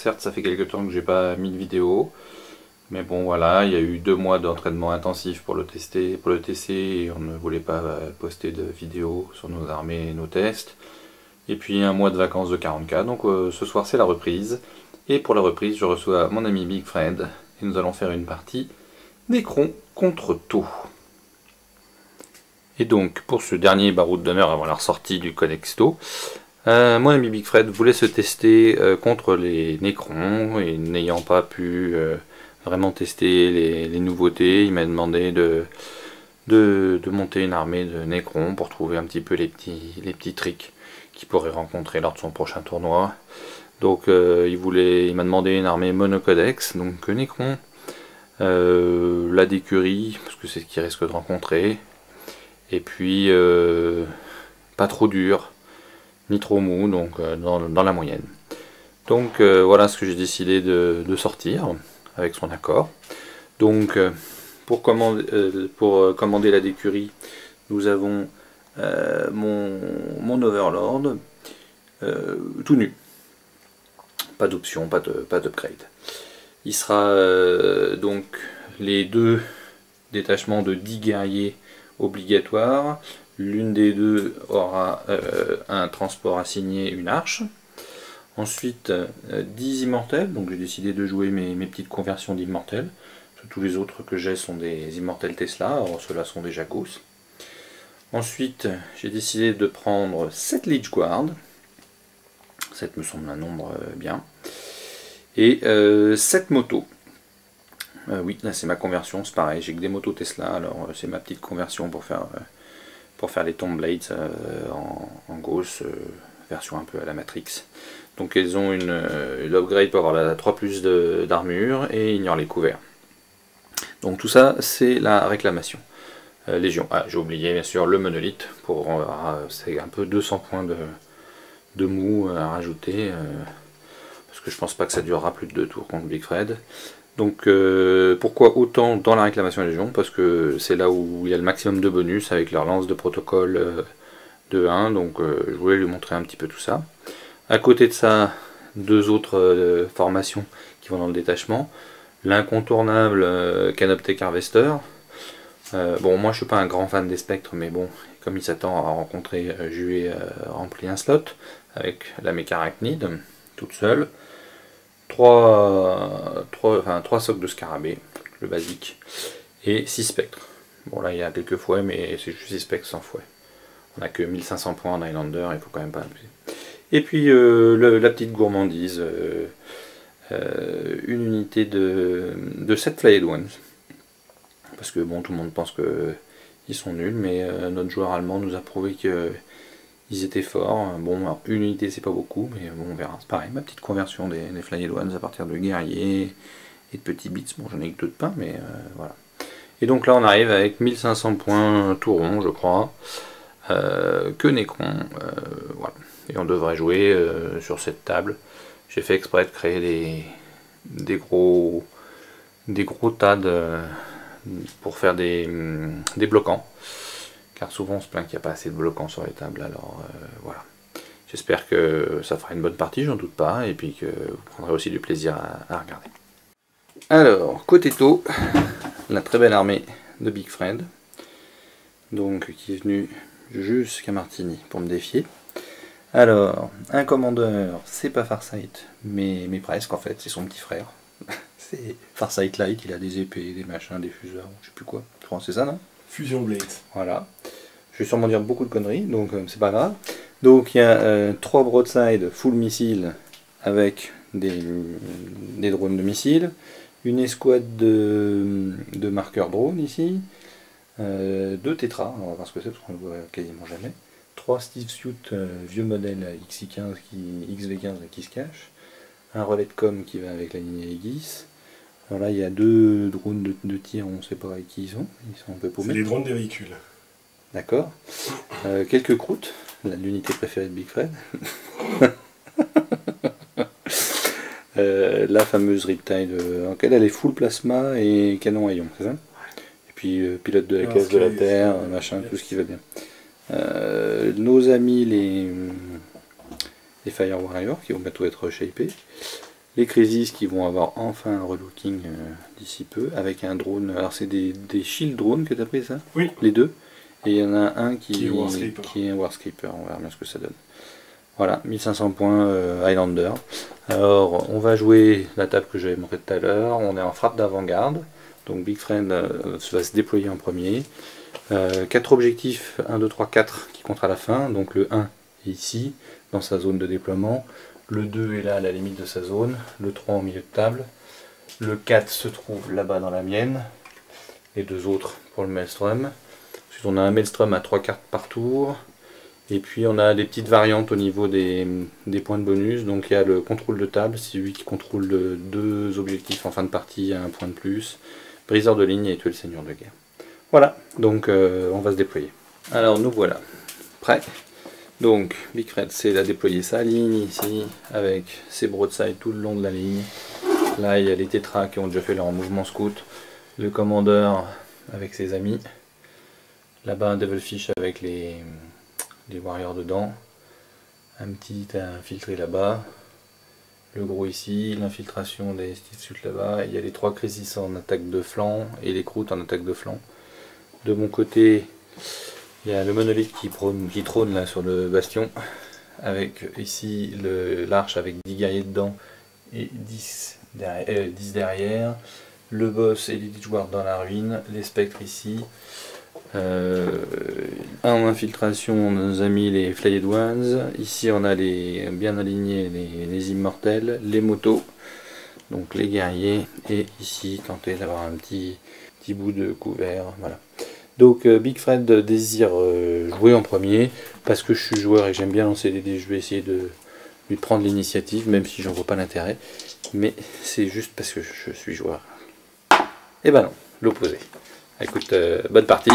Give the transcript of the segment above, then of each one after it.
certes ça fait quelques temps que j'ai pas mis de vidéo, mais bon voilà, il y a eu 2 mois d'entraînement intensif pour le tester, et on ne voulait pas poster de vidéos sur nos armées et nos tests. Et puis un mois de vacances de 40K, donc ce soir c'est la reprise. Et pour la reprise, je reçois mon ami Big Fred, et nous allons faire une partie Necron contre Tau. Et donc pour ce dernier baroud d'honneur avant la ressortie du Codex Tau, mon ami Big Fred voulait se tester contre les Necrons, et n'ayant pas pu vraiment tester les nouveautés, il m'a demandé de monter une armée de Necrons pour trouver un petit peu les petits tricks qu'il pourrait rencontrer lors de son prochain tournoi. Donc il m'a demandé une armée monocodex, donc Necron, la d'écurie, parce que c'est ce qu'il risque de rencontrer, et puis pas trop dur, ni trop mou, donc dans la moyenne. Donc voilà ce que j'ai décidé de sortir, avec son accord. Donc pour commander la d'écurie, nous avons mon Overlord, tout nu. Pas d'option, pas d'upgrade. Il sera donc les 2 détachements de 10 guerriers obligatoires. L'une des 2 aura un transport assigné, une arche. Ensuite 10 immortels, donc j'ai décidé de jouer mes petites conversions d'immortels. Tous les autres que j'ai sont des immortels Tesla, alors ceux-là sont déjà Gauss. Ensuite j'ai décidé de prendre 7 Lich Guard. 7 me semble un nombre bien. Et 7 motos. Oui, là c'est ma conversion, c'est pareil, j'ai que des motos Tesla, alors c'est ma petite conversion pour faire les Tomb Blades en Gauss, version un peu à la Matrix. Donc elles ont une upgrade pour avoir la 3+ d'armure et ignorent les couverts. Donc tout ça c'est la réclamation. Légion, j'ai oublié bien sûr le monolithe, c'est un peu 200 points de mou à rajouter, parce que je pense pas que ça durera plus de 2 tours contre Big Fred. Donc pourquoi autant dans la réclamation Légion? Parce que c'est là où il y a le maximum de bonus avec leur lance de protocole de 1, donc je voulais lui montrer un petit peu tout ça. À côté de ça, 2 autres formations qui vont dans le détachement. L'incontournable Canoptech Harvester. Bon, moi je suis pas un grand fan des spectres, mais bon, comme il s'attend à rencontrer, je lui ai rempli un slot avec la mécarachnide toute seule. 3 socs de scarabée, le basique, et 6 spectres. Bon là il y a quelques fouets, mais c'est juste 6 spectres sans fouet. On a que 1500 points en Highlander, il faut quand même pas abuser. Et puis la petite gourmandise, une unité de 7 Flayed Ones. Parce que bon, tout le monde pense qu'ils sont nuls, mais notre joueur allemand nous a prouvé qu'ils étaient forts. Bon, alors, une unité c'est pas beaucoup, mais bon, on verra. C'est pareil, ma petite conversion des Flayed Ones à partir de guerriers et de petits bits. Bon, j'en ai que 2 de pain, mais voilà. Et donc là, on arrive avec 1500 points tout rond, je crois, que Necron. Voilà. Et on devrait jouer sur cette table. J'ai fait exprès de créer des gros tas pour faire des bloquants, car souvent on se plaint qu'il n'y a pas assez de bloquants sur les tables, alors voilà. J'espère que ça fera une bonne partie, j'en doute pas, et puis que vous prendrez aussi du plaisir à regarder. Alors, côté Tau, la très belle armée de Big Fred, donc qui est venue jusqu'à Martigny pour me défier. Alors, un commandeur, c'est pas Farsight, mais presque en fait, c'est son petit frère. C'est Farsight Light, il a des épées, des machins, des fuseurs, je sais plus quoi. Je pense que c'est ça, non? Fusion Blade. Voilà. Je vais sûrement dire beaucoup de conneries, donc c'est pas grave. Donc il y a 3 broadside full missiles avec des drones de missiles, une escouade de marqueurs drones ici, 2 tétras, on va voir ce que c'est parce qu'on le voit quasiment jamais, 3 Steve Suit vieux modèle XV15 qui se cachent, un relais de com qui va avec la ligne Aegis. Alors là il y a 2 drones de tir, on ne sait pas avec qui ils sont un peu paumés. C'est des drones de véhicules. D'accord. Quelques croûtes, l'unité préférée de Big Fred. La fameuse Riptide, elle est full plasma et canon haillon, c'est ça? Et puis pilote de la caisse de la Terre, machin, tout ce qui va bien. Nos amis les Fire Warriors qui vont bientôt être shapés. Les Crisis qui vont avoir enfin un relooking d'ici peu, avec un drone. Alors c'est des shield drones que tu as pris ça? Oui. Les deux. Et il y en a un qui est un Warscaper, on verra bien ce que ça donne. Voilà, 1500 points Highlander. Alors on va jouer la table que j'avais montré tout à l'heure, on est en frappe d'avant-garde. Donc Big Friend va se déployer en premier. 4 objectifs, 1, 2, 3, 4 qui comptent à la fin. Donc le 1 est ici, dans sa zone de déploiement. Le 2 est là à la limite de sa zone. Le 3 au milieu de table. Le 4 se trouve là-bas dans la mienne. Les deux autres pour le Maelstrom. Ensuite on a un Maelstrom à 3 cartes par tour. Et puis on a des petites variantes au niveau des points de bonus. Donc il y a le contrôle de table, c'est lui qui contrôle 2 objectifs en fin de partie à 1 point de plus. Briseur de ligne et tuer le seigneur de guerre. Voilà, donc on va se déployer. Alors nous voilà, prêts. Donc Big Fred c'est à déployer sa ligne ici, avec ses broadsides tout le long de la ligne. Là il y a les tétras qui ont déjà fait leur mouvement scout. Le commandeur avec ses amis. Là-bas un Devilfish avec les warriors dedans, un petit infiltré là-bas, le gros ici, l'infiltration des Steel Suits là-bas, il y a les 3 Crisis en attaque de flanc et les Croûtes en attaque de flanc. De mon côté, il y a le monolithe qui trône là sur le bastion, avec ici l'arche avec 10 guerriers dedans et 10 derrière, le boss et les 10 joueurs dans la ruine, les spectres ici. En infiltration on nous a mis les Flayed Ones, ici on a bien alignés les immortels, les motos, donc les guerriers, et ici tenter d'avoir un petit bout de couvert, voilà. Donc Big Fred désire jouer en premier, parce que je suis joueur et j'aime bien lancer des dés, je vais essayer de lui prendre l'initiative, même si j'en vois pas l'intérêt, mais c'est juste parce que je suis joueur. Et ben non, l'opposé. Écoute, bonne partie.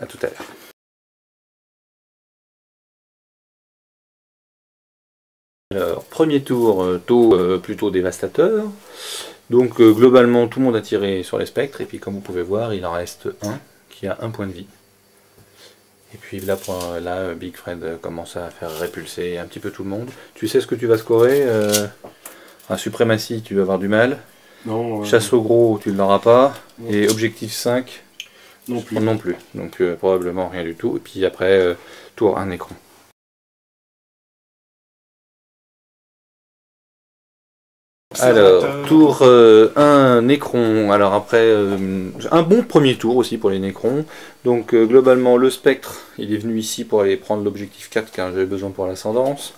À tout à l'heure. Alors, premier tour, taux plutôt dévastateur. Donc globalement tout le monde a tiré sur les spectres, et puis comme vous pouvez voir, il en reste un qui a 1 point de vie. Et puis là, Big Fred commence à faire répulser un petit peu tout le monde. Tu sais ce que tu vas scorer un suprématie, tu vas avoir du mal. Non. Chasse au gros, tu ne l'auras pas. Non. Et objectif 5, non plus. Non plus. Donc probablement rien du tout. Et puis après, tour 1 écran. Alors, tour 1 Nécron. Alors après, un bon premier tour aussi pour les Nécrons. Donc globalement, le spectre, il est venu ici pour aller prendre l'objectif 4 car j'avais besoin pour l'ascendance.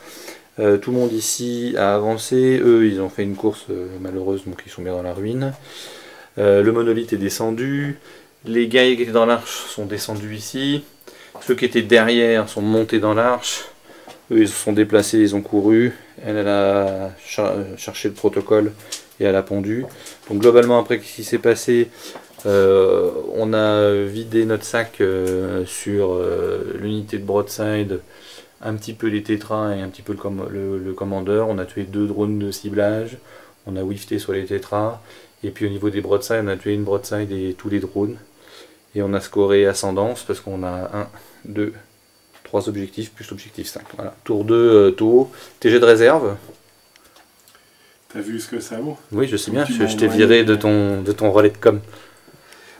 Tout le monde ici a avancé. Eux, ils ont fait une course malheureuse, donc ils sont bien dans la ruine. Le monolithe est descendu. Les guerriers qui étaient dans l'arche sont descendus ici. Ceux qui étaient derrière sont montés dans l'arche. Eux, ils se sont déplacés, ils ont couru. Elle a cherché le protocole et elle a pondu. Donc globalement, après, qu'est-ce qui s'est passé? On a vidé notre sac sur l'unité de broadside, un petit peu les tétras et un petit peu le commandeur. On a tué 2 drones de ciblage. On a whiffé sur les tétras. Et puis au niveau des broadsides, on a tué une broadside et tous les drones. Et on a scoré ascendance parce qu'on a 1, 2, 3 objectifs plus objectif 5. Voilà. Tour 2, taux. TG de réserve. T'as vu ce que ça vaut? Oui, je sais bien, je t'ai viré de ton relais de com.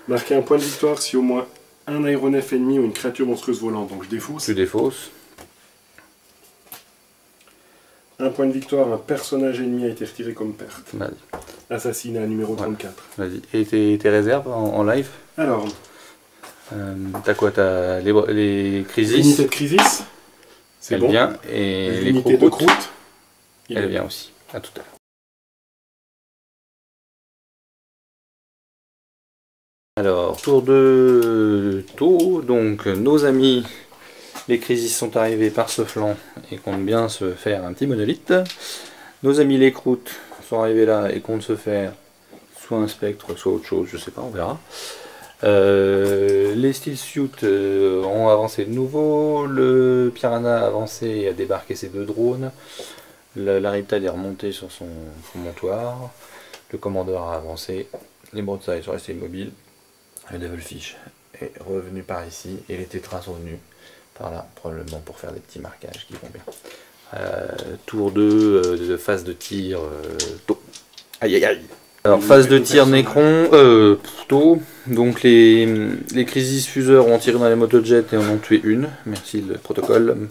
Marquer un point de victoire si au moins un aéronef ennemi ou une créature monstrueuse volante. Donc je défausse. Tu défausses. Un point de victoire, un personnage ennemi a été retiré comme perte. Vas-y. Assassinat numéro 34. Vas-y. Et tes réserves en live? Alors. T'as quoi? T'as les Crisis. L'unité de Crisis. C'est bon. Vient. Et l'unité de Croûte. Elle vient aussi. À tout à l'heure. Alors, tour de taux. Donc, nos amis, les Crisis sont arrivés par ce flanc et comptent bien se faire un petit monolithe. Nos amis, les Croûtes, sont arrivés là et comptent se faire soit un spectre, soit autre chose, je sais pas, on verra. Les Steel Suits ont avancé de nouveau. Le Piranha a avancé et a débarqué ses 2 drones. La Riptide est remontée sur son montoir. Le commandeur a avancé. Les broadsides sont restés immobiles. Le Devilfish est revenu par ici et les tétras sont venus par là, probablement pour faire des petits marquages qui vont bien. Tour 2 de phase de tir tôt. Aïe aïe aïe. Alors phase de tir Necron tôt. Donc les Crisis Fuseurs ont tiré dans les motojets et en ont tué une. Merci le protocole.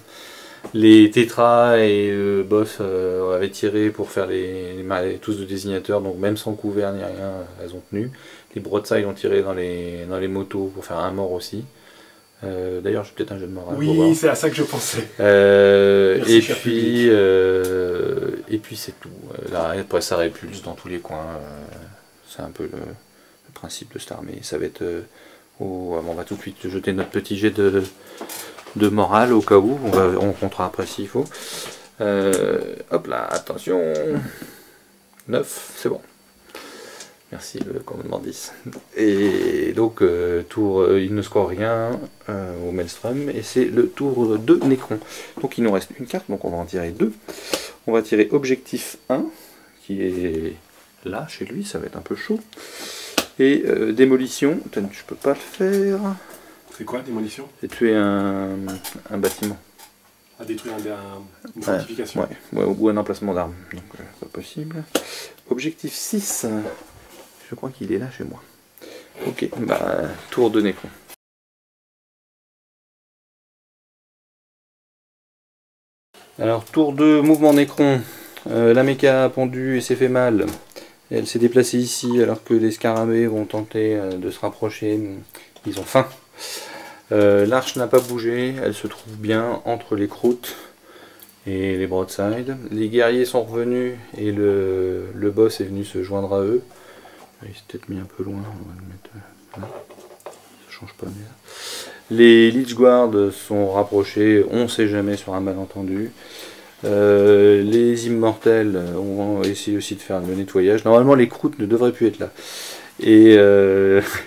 Les Tétras et Boss avaient tiré pour faire les tous de désignateurs, donc même sans couvert ni rien, elles ont tenu. Les Broadside ont tiré dans les motos pour faire un mort aussi. D'ailleurs, j'ai peut-être un jeu de mort. Oui, c'est à ça que je pensais. Et puis c'est tout. Là, après, ça répulse dans tous les coins. C'est un peu le principe de cette armée. Ça va être. On va tout de suite jeter notre petit jet de morale au cas où. On comptera après s'il faut. Hop là, attention. 9, c'est bon. Merci le commandement 10. Et donc, il ne score rien au Maelstrom. Et c'est le tour de Necron. Donc il nous reste une carte, donc on va en tirer 2. On va tirer objectif 1, qui est là, chez lui, ça va être un peu chaud. Et démolition, je peux pas le faire. C'est quoi, démolition? C'est tuer un bâtiment. À détruire une fortification. Ouais, ou un emplacement d'armes. Donc pas possible. Objectif 6. Je crois qu'il est là chez moi. Ok, bah tour de Necron. Alors tour 2, mouvement Necron. La méca a pendu et s'est fait mal. Elle s'est déplacée ici alors que les scarabées vont tenter de se rapprocher. Ils ont faim. L'arche n'a pas bougé, elle se trouve bien entre les croûtes et les broadsides. Les guerriers sont revenus et le boss est venu se joindre à eux. Il s'est peut-être mis un peu loin, on va le mettre là. Ça change pas bien. Les Lich Guard sont rapprochés, on sait jamais sur un malentendu. Les immortels ont essayé aussi de faire le nettoyage. Normalement les croûtes ne devraient plus être là. Et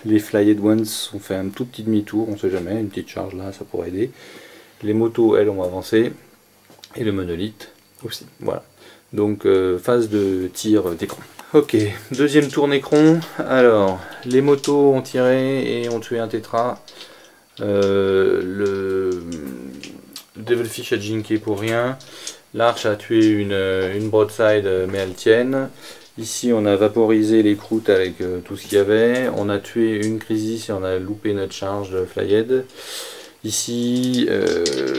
les Flyed Ones ont fait un tout petit demi-tour, on sait jamais, une petite charge là, ça pourrait aider. Les motos, elles, ont avancé. Et le monolithe aussi. Voilà. Donc phase de tir d'écran. Ok, deuxième tour Necron. Alors, les motos ont tiré et ont tué un tétra. Le Devilfish a jinké pour rien. L'arche a tué une broadside, mais elles tiennent. Ici, on a vaporisé les croûtes avec tout ce qu'il y avait. On a tué une crisis et on a loupé notre charge de Flyed. Ici,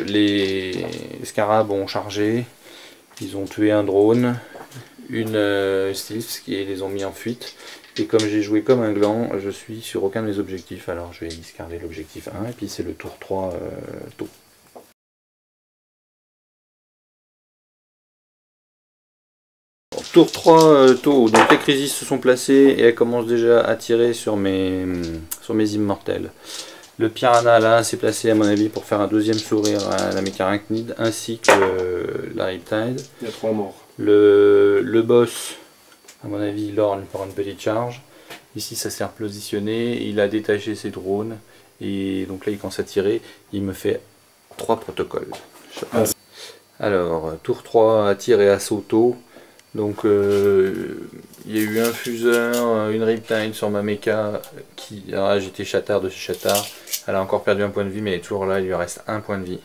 les scarabs ont chargé. Ils ont tué un drone, une Stills qui les ont mis en fuite. Et comme j'ai joué comme un gland, je suis sur aucun de mes objectifs. Alors je vais discarder l'objectif 1 et puis c'est le tour 3 tôt. Tour 3 tôt, donc les crisis se sont placées et elles commencent déjà à tirer sur mes immortels. Le piranha là s'est placé à mon avis pour faire un deuxième sourire à la mécarachnide ainsi que la Riptide. Il y a 3 morts. Le boss, à mon avis, lorne pour une petite charge. Ici ça s'est repositionné, il a détaché ses drones et donc là il commence à tirer, il me fait 3 protocoles. Alors, tour 3 à tir et assaut tôt. Donc il y a eu un fuseur, une Riptide sur ma mecha qui. Alors là j'étais chatard de chez chatard. Elle a encore perdu un point de vie mais elle est toujours là, il lui reste un point de vie.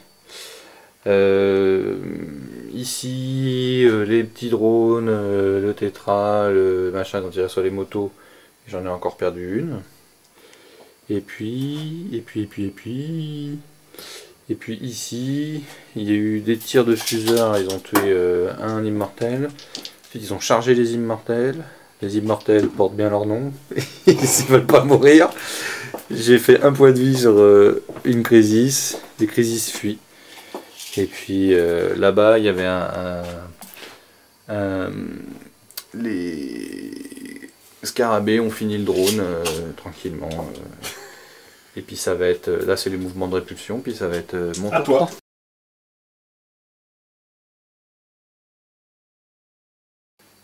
Ici les petits drones, le tétra, le machin dont tirait sur les motos, j'en ai encore perdu une. Et puis ici, il y a eu des tirs de fuseurs, ils ont tué un immortel. Ensuite, ils ont chargé les immortels. Les immortels portent bien leur nom, ils ne veulent pas mourir. J'ai fait un point de vie sur une crisis, les crisis fuient. Et puis là-bas, il y avait les scarabées ont fini le drone tranquillement. Et puis ça va être, là c'est les mouvements de répulsion, puis ça va être mon à toi.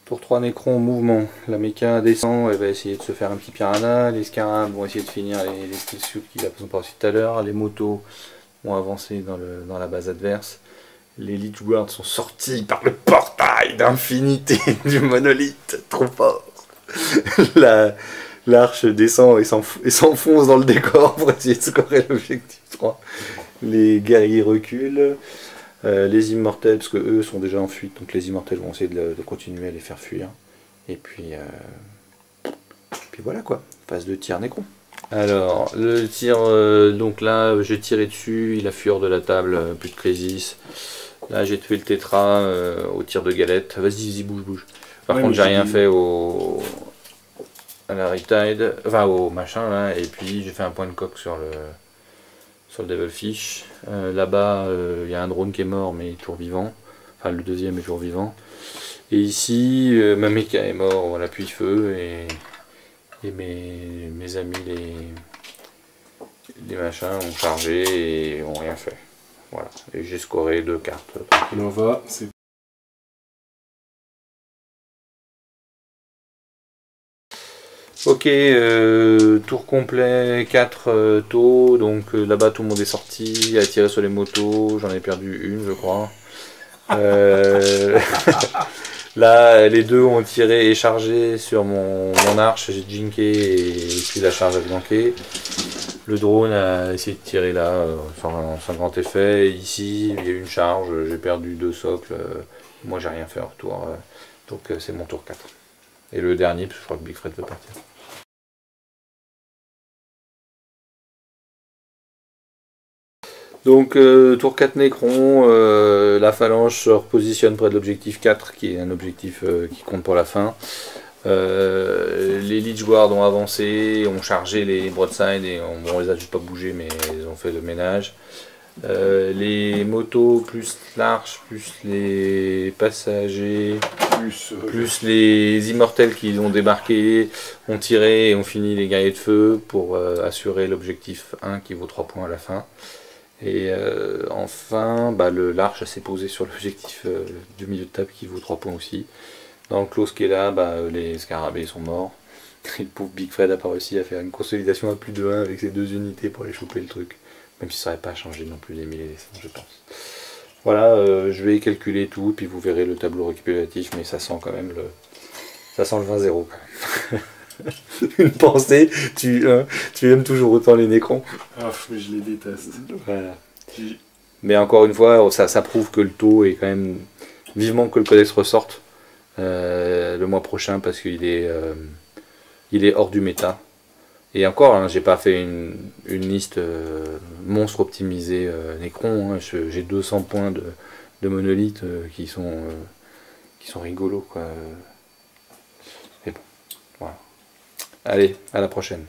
Pour 3 Necrons en mouvement, la méca descend, elle va essayer de se faire un petit piranha, les scarabs vont essayer de finir les skills suits qui la sont pas aussi tout à l'heure, les motos vont avancer dans la base adverse, les Lich Guards sont sortis par le portail d'infinité du monolithe, trop fort. L'arche descend et s'enfonce dans le décor pour essayer de scorer l'objectif 3. Les guerriers reculent. Les immortels, parce que eux sont déjà en fuite, donc les immortels vont essayer de continuer à les faire fuir. Et puis voilà quoi, phase de tir Nécron. Alors, le tir, donc là, j'ai tiré dessus, il a fui hors de la table, plus de crisis. Là, j'ai tué le tétra au tir de galette. Vas-y, bouge. Par contre, j'ai rien fait à la Riptide, enfin au machin là, et puis j'ai fait un point de coque sur le Devilfish. Là-bas, il y a un drone qui est mort, mais il est toujours vivant. Enfin, le deuxième est toujours vivant. Et ici, ma méca est mort, voilà, puis feu, et mes amis, les machins, ont chargé et ont rien fait. Voilà, et j'ai scoré 2 cartes. Nova, c'est... Ok, tour complet, 4 taux, donc là-bas tout le monde est sorti, a tiré sur les motos, j'en ai perdu une je crois. Là les deux ont tiré et chargé sur mon arche, j'ai jinké et puis la charge a flanqué. Le drone a essayé de tirer là sans grand effet, ici il y a eu une charge, j'ai perdu 2 socles, moi j'ai rien fait en retour, donc c'est mon tour 4. Et le dernier, parce que je crois que Big Fred veut partir. Donc tour 4 Nécron, la phalange se repositionne près de l'objectif 4 qui est un objectif qui compte pour la fin. Les Lich Guards ont avancé, ont chargé les broadsides et on les a juste pas bougé mais ils ont fait le ménage. Les motos plus l'arche, plus les passagers, plus les immortels qui ont débarqué, ont tiré et ont fini les guerriers de feu pour assurer l'objectif 1 qui vaut 3 points à la fin. Et enfin, l'arche s'est posée sur l'objectif du milieu de table qui vaut 3 points aussi. Dans le close qui est là, les scarabées sont morts. Et le pauvre Big Fred n'a pas réussi à faire une consolidation à plus de 1 avec ses 2 unités pour aller choper le truc. Même si ça n'aurait pas changé non plus les 1000 et les 100, je pense. Voilà, je vais calculer tout, puis vous verrez le tableau récapitulatif, mais ça sent quand même ça sent le 20-0 quand même. Une pensée, tu aimes toujours autant les Nécrons. Ah, mais je les déteste. Voilà. Mais encore une fois, ça prouve que le taux est quand même... Vivement que le codex ressorte le mois prochain, parce qu'il est hors du méta. Et encore, hein, j'ai pas fait une liste monstre optimisée Nécron. Hein, j'ai 200 points de monolithes qui sont rigolos, quoi. Mais bon, voilà. Allez, à la prochaine.